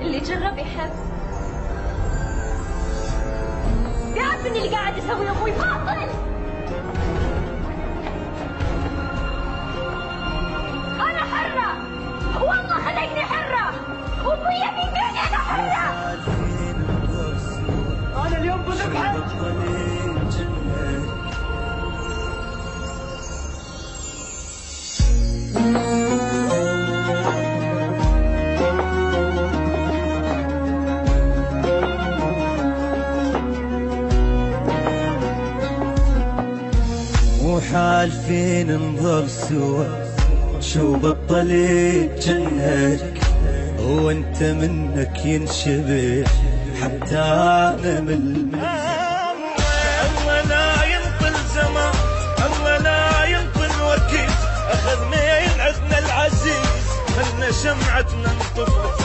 اللي جرب يحب بيعرف ان اللي قاعد يسويه ابوي باطل. انا حرة والله خليتني حرة وابويا من قال انا حرة. انا اليوم بذبحك. وحالفين نظل سوا شو بطلت جنهك وانت منك ينشبه حتى انا من الله لا ينطل زمان، الله لا ينطل وقت، اخذ من عدنا العزيز خلنا شمعتنا انطفت.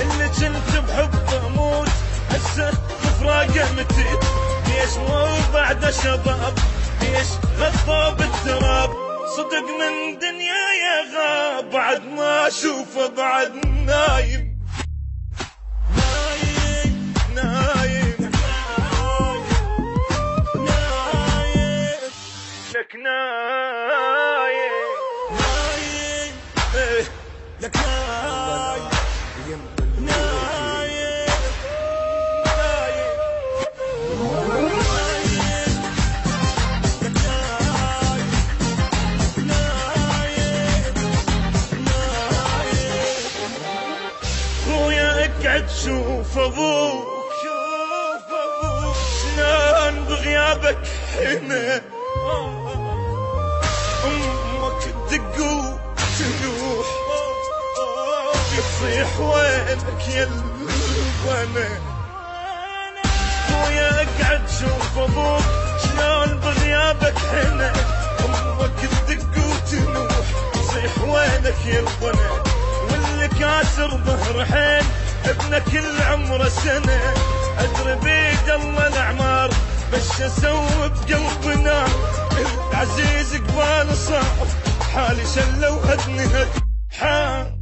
اللي كنت بحبه اموت هسه بفراقه متيت. ليش مو بعد شباب، ليش غطى بالتراب؟ صدق من دنيا يا غاب بعد ما اشوفه بعد نايم. نايم نايم نايم لك نايم نايم لك نايم نايم اقعد شوف ابوك، شوف ابوك شلون بغيابك هنا. امك تدق وتنوح تصيح وينك يا البنا. خويا اقعد شوف ابوك شلون بغيابك هنا. امك تدق وتنوح تصيح وينك يا البنا. واللي كاسر ظهر حين ابنك كل عمره سنة. أدري بيد الله الأعمار بس أسوي بقلبنا. العزيز قبال صار حالي شلو هدني هد